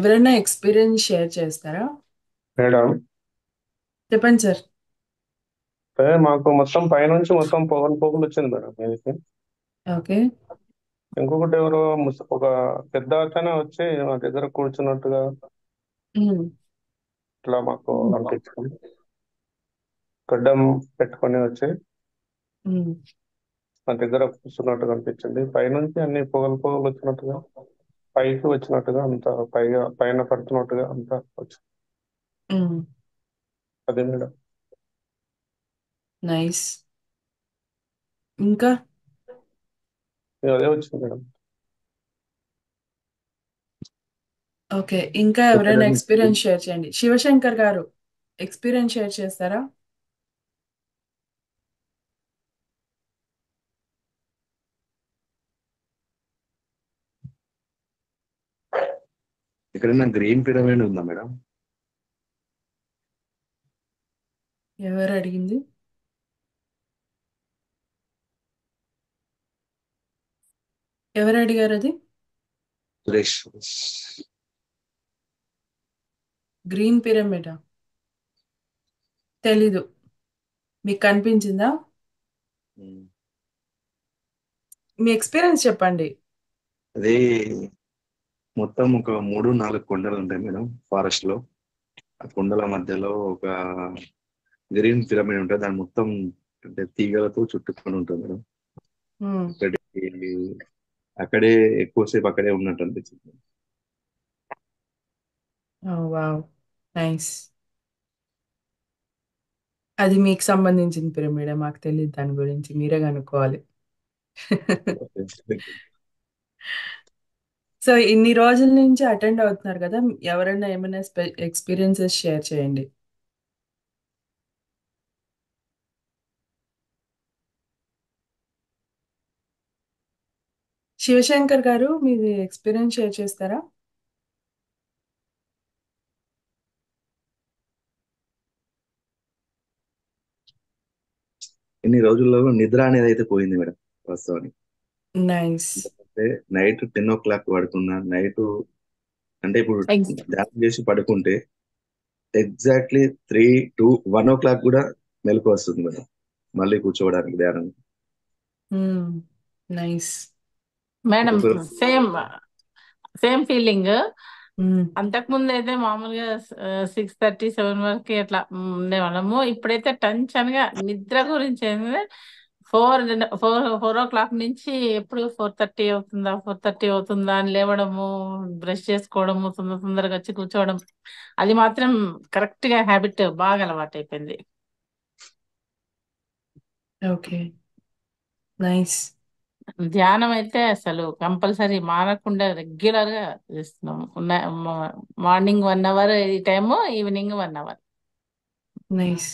ఎవరైనా experience share చేస్తారా? Madam, చెప్పండి సార్. అదే మాకు మొత్తం పైనుంచి మొత్తం పొగలు పొగలు వచ్చింది మేడం మీదకి. ఓకే. ఇంకొకటి ఎవరో ఒక పెద్ద అతనే వచ్చి మా దగ్గర కూర్చున్నట్టుగా హ్మ్. ఇట్లా మాకు అనిపించింది. గడ్డం పెట్టుకొని వచ్చి హ్మ్. మా దగ్గర కూర్చున్నట్టుగా అనిపించింది. పైనుంచి అన్ని పొగలు పొగలు వచ్చినట్టుగా, పైకి వచ్చినట్టుగా, అంత పైగా పైన పడుతున్నట్టుగా అంతా వచ్చింది. హ్మ్. అదే మేడం. నైస్. ఇంకా అదే వచ్చింది మేడం. ఓకే. ఇంకా ఎవరైనా ఎక్కడైనా ఎక్స్పీరియన్స్ షేర్ చేయండి. శివశంకర్ గారు ఎక్స్పీరియన్స్ షేర్ చేస్తారా? ఎక్కడైనా గ్రీన్ పిరమిడ్ ఉందా మేడం? ఎవరు అడిగింది? ఎవరు అడిగారు అది? సురేష్. గ్రీన్ పిరమిడా? తెలీదు. మీకు కనిపించిందా? ఉమ్. మీ ఎక్స్పీరియన్స్ చెప్పండి. అదే మొత్తం ఒక 3-4 కొండలు ఉంటాయి మేడం ఫారెస్ట్ లో. ఆ కొండల మధ్యలో ఒక గ్రీన్ పిరమిడ్ ఉంటుంది. దాని మొత్తం అంటే తీగలతో చుట్టుకొని ఉంటుంది మేడం. హ్మ్. అక్కడికి అక్కడే ఎక్కువసేపు అక్కడే ఉన్నట్టు అనిపించింది. ఓహ్! వావ్! నైస్. అది మీకు సంబంధించిన పిరమిడే. మాకు తెలీదు దాని గురించి. మీరే కనుక్కోవాలి. సో, ఇన్ని రోజుల నుంచి అటెండ్ అవుతున్నారు కదా! ఎవరైనా ఏమైనా ఎక్స్‌పీరియన్సెస్ షేర్ చేయండి. శివశంకర్ గారు మీది ఎక్స్‌పీరియన్స్ షేర్ చేస్తారా? ఇన్ని రోజుల్లో నిద్ర అనేది అయితే పోయింది మేడం వాస్తవానికి. నైస్. ఎందుకంటే నైట్ 10 o'clock పడుకున్నా, నైట్ అంటే ఇప్పుడు ఎగ్జ్ ధ్యానం చేసి పడుకుంటే ఎగ్జాక్ట్లీ 3 to 1 o'clock కూడా మెలకు వస్తుంది మేడం, మళ్ళీ కూర్చోవడానికి ధ్యానం. హ్మ్. నైస్. మేడం, ఒక్కొక్కరు సేమ్ సేమ్ ఫీలింగ్. హ్మ్. అంతకుముందు అయితే మామూలుగా 6:30, 7 వరకు అట్లా ఉండేవాళ్ళము. ఇప్పుడైతే టెన్షన్ గా నిద్ర గురించి ఏంటంటే 4 ఓ క్లాక్ నుంచి ఎప్పుడు 4:30 అవుతుందా అని లేవడము, బ్రష్ చేసుకోవడము, తొందరగా వచ్చి కూర్చోవడం, అది మాత్రం కరెక్ట్ గా హ్యాబిట్ బాగా అలవాటు అయిపోయింది. ఓకే. నైస్. ధ్యానం అయితే అసలు కంపల్సరీ మానకుండా రెగ్యులర్ గా చేస్తున్నాము. మార్నింగ్ 1 అవర్ ఈ time, evening 1 hour. Nice.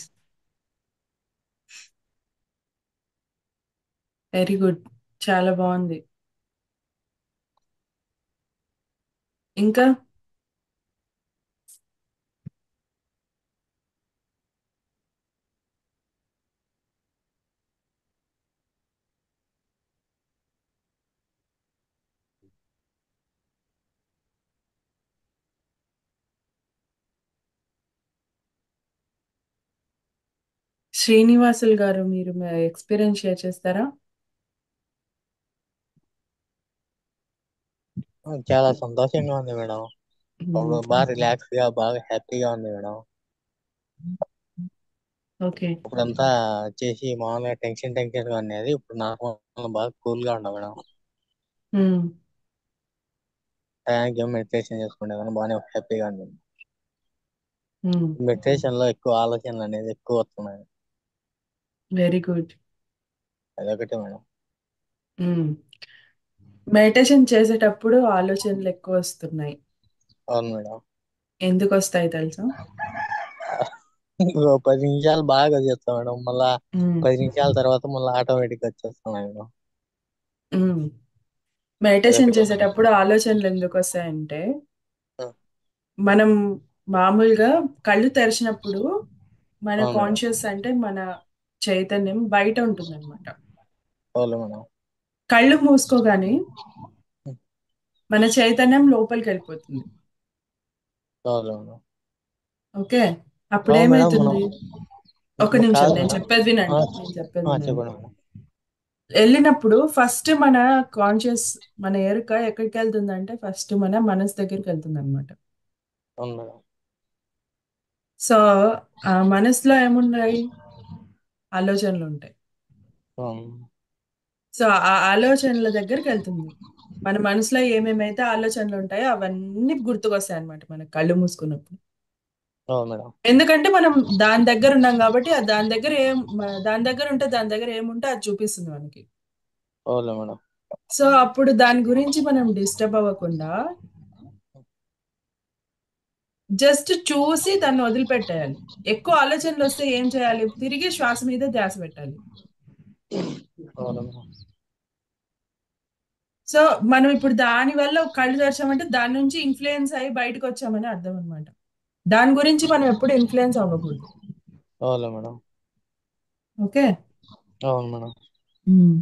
Very good. చాలా బావుంది. ఇంకా శ్రీనివాసులు గారు మీరు మీ ఎక్స్‌పీరియన్స్ షేర్ చేస్తారా? చాలా సంతోషంగా ఉంది మేడం. హ్మ్. అప్పుడు బాగా రిలాక్స్ గా బాగా హ్యాపీగా ఉంది మేడం. ఓకే. ఇప్పుడంతా చేసి మామూలుగా టెన్షన్ గా ఉండేది. ఇప్పుడు నార్మల్ బాగా కూల్ గా ఉన్నా మేడం. హ్మ్. టయానికి మెడిటేషన్ చేసుకుంటే కానీ బాగానే హ్యాపీగా ఉంది. హ్మ్. మెడిటేషన్ లో ఎక్కువ ఆలోచనలు అనేది ఎక్కువ వస్తున్నాయి. Very good. అదొకటి మేడం. హ్మ్. మెడిటేషన్ చేసేటప్పుడు ఆలోచనలు ఎక్కువొస్తున్నాయి. అవును మేడం. ఎందుకొస్తాయి తెలుసా? ఇంకో 10 నిమిషాలు బాగా చేస్తాం మేడం. మళ్ళా హ్మ్. 10 నిమిషాల తర్వాత మళ్ళీ ఆటోమేటిక్ గా వచ్చేస్తున్నాయి మేడం. హ్మ్. మెడిటేషన్ అదొకటి మేడం. చేసేటప్పుడు ఆలోచనలు ఎందుకొస్తాయంటే, ఆ, మనం మామూలుగా కళ్ళు తెరిచినప్పుడు మన అవును మేడం. కాన్షియస్ అంటే మన చైతన్యం బయట ఉంటుందన్నమాట. అవును మేడం. కళ్ళు మూసుకోగానే మన చైతన్యం లోపలికెళ్ళిపోతుంది. అవును మేడం. ఓకే. అప్పుడు అవును మేడం. మనం ఏమైతుంది? ఒక నిమిషం కాదు నేను మేడం. చెప్పేది వినండి. నేను చెప్పేది వినండి. చెప్పండి మేడం. వెళ్ళినప్పుడు ఫస్ట్ మన కాన్షియస్, మన ఎరుక ఎక్కడికి వెళ్తుందంటే ఫస్ట్ మన మనసు దగ్గరికి వెళ్తుంది అనమాట. అవును మేడం. సో ఆ మనసులో ఏమున్నాయి? ఆలోచనలు ఉంటాయి. అవును. సో ఆ ఆలోచనల దగ్గరికి వెళ్తుంది. మన మనసులో ఏమేమైతే ఆలోచనలు ఉంటాయో అవన్నీ గుర్తుకొస్తాయి అనమాట మనకు కళ్ళు మూసుకున్నప్పుడు. అవును మేడం. ఎందుకంటే మనం దాని దగ్గర ఉన్నాం కాబట్టి దాని దగ్గర దాని దగ్గర ఉంటే దాని దగ్గర ఏముంటే అది చూపిస్తుంది మనకి. అవును మేడం. సో అప్పుడు దాని గురించి మనం డిస్టర్బ్ అవ్వకుండా జస్ట్ చూసి దాన్ని వదిలిపెట్టేయాలి. ఎక్కువ ఆలోచనలు వస్తే ఏం చేయాలి? తిరిగి శ్వాస మీద ధ్యాస పెట్టాలి. అవును మేడం. సో మనం ఇప్పుడు దాని వల్ల కళ్ళు తెరిచామంటే దాని నుంచి ఇన్ఫ్లుయెన్స్ అయ్యి బయటకు వచ్చామని అర్థం అనమాట. దాని గురించి మనం ఎప్పుడు ఇన్ఫ్లుయెన్స్ అవ్వకూడదు. అవును మేడం. ఓకే. అవును మేడం. ఉమ్.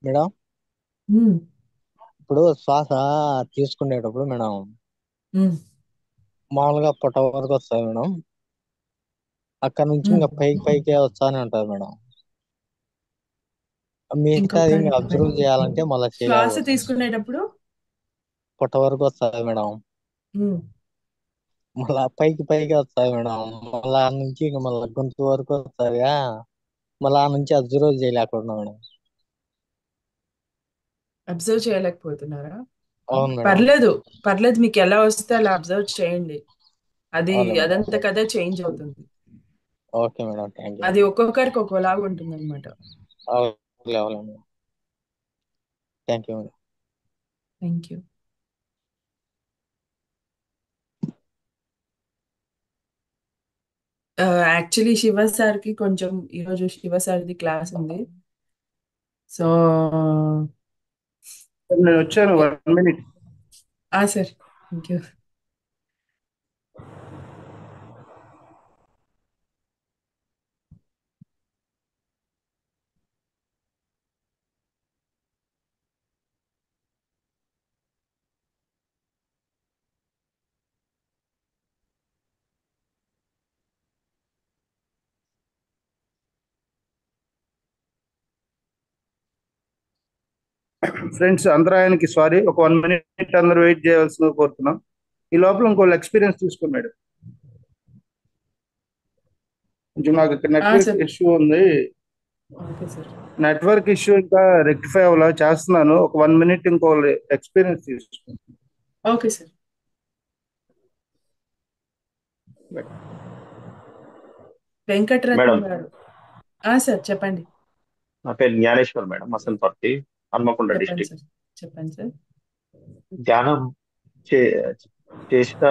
మేడం, ఉమ్. ఇప్పుడు శ్వాస తీసుకునేటప్పుడు మేడం ఉమ్. మామూలుగా పొట్ట వరకు వస్తుంది మేడం. అక్కడ నుంచి ఉమ్. ఇంకా పైకి పైకే వస్తానే ఉంటుంది మేడం. మిగతాది ఇంకొక ఇంకా అబ్జర్వ్ చేయాలంటే మళ్ళీ శ్వాస చేయలేకపోతుంది. తీసుకునేటప్పుడు పొట్ట వరకు వస్తుంది మేడం. ఉమ్. మళ్ళా పైకి పైకి వస్తుంది మేడం. మళ్ళా ఆ నుంచి ఇంకా మళ్ళీ గొంతు వరకు వస్తుందిగా. మళ్ళీ ఆ నుంచి అబ్జర్వ్ చేయలేకపోతున్నా మేడం. అబ్జర్వ్ చేయలేకపోతున్నారా? అవును మేడం. పర్లేదు, పర్లేదు, మీకు ఎలా వస్తే అలా అబ్జర్వ్ చేయండి. అది అవును మేడం. అదంతా కదా చేంజ్ అవుతుంది. Okay madam. థ్యాంక్ యూ అది ఒక్కొక్కరికి ఒక్కోలాగా ఉంటుంది అనమాట. అవును madam. Thank you madam. Thank you. Actually Shiva సార్కి కొంచెం ఈరోజు శివ సార్ది క్లాస్ ఉంది. సో నేను వచ్చాను 1 minute. Sir, thank you. Friends అందరాయనకి సారీ, ఒక 1 minute అందరూ వెయిట్ చేయాల్సిందిగా కోరుతున్నాం. ఈ లోపల ఇంకోళ్ళు ఎక్స్పీరియన్స్ తీసుకున్నాడు. కొంచెం నాకు ఇక్కడ నెట్వర్క్ సార్. ఇష్యూ ఉంది. Okay sir. నెట్వర్క్ ఇష్యూ ఇంకా రెక్టిఫై అవ్వాలా చేస్తున్నాను. ఒక 1 minute ఇంకోళ్ళు ఎక్స్పీరియన్స్ తీసుకున్నాను. Okay sir. వెంకటరత్నం మేడం, గారు. సార్ చెప్పండి. నా పేరు జ్ఞానేశ్వర్ మేడం, మసన్పర్తి, హన్మకొండ చెప్పండి డిస్టిక్. సార్. చెప్పండి సార్. ధ్యానం చే చేసిన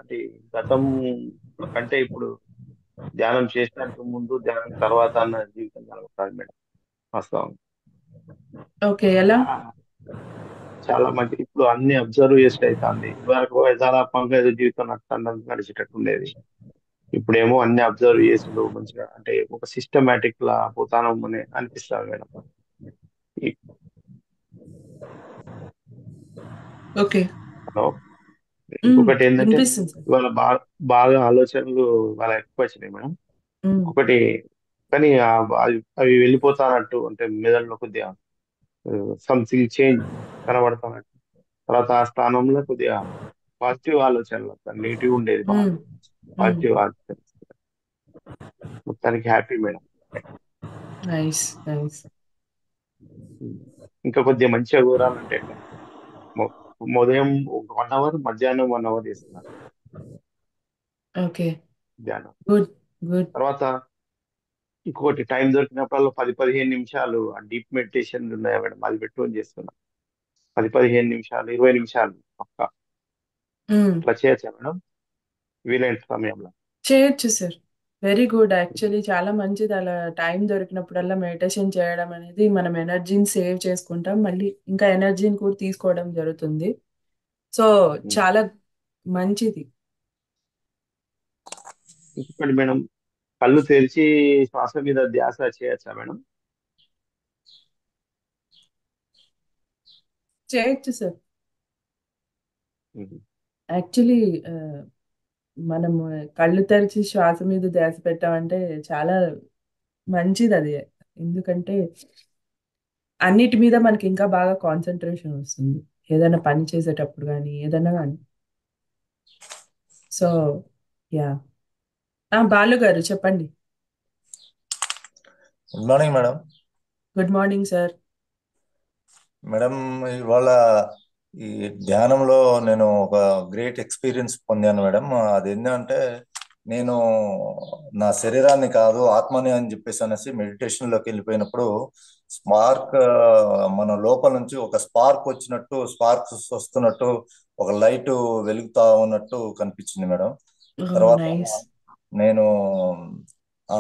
అంటే గతం కంటే ఇప్పుడు ధ్యానం చేసినందుకు ముందు ధ్యానం తర్వాత అన్న జీవితం కలుగుతుంది మేడం. వాస్తవం ఓకే. ఎలా? చాలా మంచి ఇప్పుడు అన్ని అబ్జర్వ్ చేసి అవుతుంది. ఇవరకు యథాలాపంగా ఏదో జీవితం నడిచేటట్టు ఉండేది. ఇప్పుడేమో అన్ని అబ్జర్వ్ చేసుడు మంచిగా, అంటే ఒక సిస్టమేటిక్ లా పోతానం అని అనిపిస్తుంది మేడం. ఈ- ఓకే. హలో, ఇంకొకటి ఏంటంటే వినిపిస్తుంది సార్. ఇవాళ బాగా ఆలోచనలు వాళ్ళ ఎక్కువ వచ్చినాయి మేడం. ఒకటి కానీ అవి వెళ్ళిపోతానట్టు, అంటే మెదడులో కొద్దిగా సంథింగ్ చేంజ్ కనబడుతున్నట్టు. తర్వాత ఆ స్థానంలో కొద్దిగా పాజిటివ్ ఆలోచనలు, నెగిటివ్ ఉండేది బాగా పాజిటివ్ ఆలోచన. మొత్తానికి హ్యాపీ మేడం. Nice, nice. ఇంకా కొద్దిగా మంచిగా కూరాలంటే ఎట్లా? మొ- ఉదయం ఒక 1 hour, మధ్యాహ్నం 1 hour చేస్తున్నాను ఓకే. ధ్యానం. Good, good. తర్వాత ఇంకొకటి టైం దొరికినప్పుడు 10-15 నిమిషాలు ఆ డీప్ మెడిటేషన్ ఉన్నాయా మేడం, అది పెట్టుకొని చేస్తున్నా. 10-15 నిమిషాలు, 20 నిమిషాలు పక్క అట్లా చేయొచ్చా మేడం వీలైన సమయంలో? చేయొచ్చు సార్. Very good. యాక్చువల్లీ చాలా మంచిది. అలా టైం దొరికినప్పుడల్లా మెడిటేషన్ చేయడం అనేది మనం ఎనర్జీని సేవ్ చేసుకుంటాం. మళ్ళీ ఇంకా ఎనర్జీని కూడా తీసుకోవడం జరుగుతుంది. సో చాలా మంచిది. ఇంకొకటి మేడం, కళ్ళు తెరిచి శ్వాస మీద ధ్యాస చేయొచ్చా మేడం? చేయొచ్చు సార్. ఉహు. యాక్చువల్లీ మనము కళ్ళు తెరిచి శ్వాస మీద ధ్యాస పెట్టామంటే చాలా మంచిది అది. ఎందుకంటే అన్నిటి మీద మనకి ఇంకా బాగా కాన్సన్ట్రేషన్ వస్తుంది, ఏదైనా పని చేసేటప్పుడు కానీ ఏదైనా కానీ. సో యా, బాలు గారు చెప్పండి. Good morning madam. Good morning sir. Madam, ఇవాళ ఈ ధ్యానంలో నేను ఒక గ్రేట్ ఎక్స్పీరియన్స్ పొందాను మేడం. అదేంటంటే నేను నా శరీరాన్ని కాదు ఆత్మని అని చెప్పేసి అనేసి మెడిటేషన్ లోకి వెళ్ళిపోయినప్పుడు స్పార్క్, మన లోపల నుంచి ఒక స్పార్క్ వచ్చినట్టు, స్పార్క్స్ వస్తున్నట్టు, ఒక లైట్ వెలుగుతా ఉన్నట్టు కనిపించింది మేడం. తర్వాత నైస్. నేను ఆ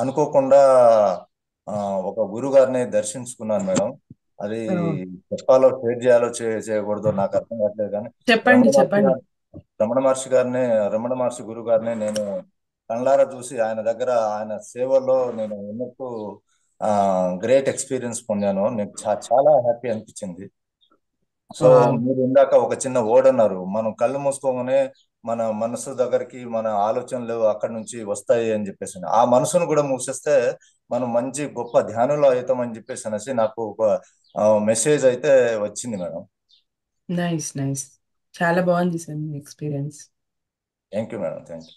అనుకోకుండా ఒక గురువు గారిని దర్శించుకున్నాను మేడం. అది చెప్పాలో షేర్ చేయాలో చేయకూడదో నాకు అర్థం కావట్లేదు. కానీ చెప్పండి చెప్పండి. రమణ మహర్షి గురువు గారిని నేను కళ్ళారా చూసి ఆయన దగ్గర ఆయన సేవలో నేను ఉన్నట్టు గ్రేట్ ఎక్స్పీరియన్స్ పొందాను. నేను చాలా హ్యాపీ అనిపించింది. సో మీరు ఇందాక ఒక చిన్న వర్డ్ అన్నారు, మనం కళ్ళు మూసుకోగానే మన మనసు దగ్గరికి మన ఆలోచనలు అక్కడి నుంచి వస్తాయి అని చెప్పేసి. ఆ మనసును కూడా మూసేస్తే మనం మంచి గొప్ప ధ్యానంలో అవుతామని చెప్పేసి అనేసి నాకు ఒక మెసేజ్ అయితే వచ్చింది మేడం. నైస్ నైస్, చాలా బాగుంది sir me experience. Thank you madam, thank you.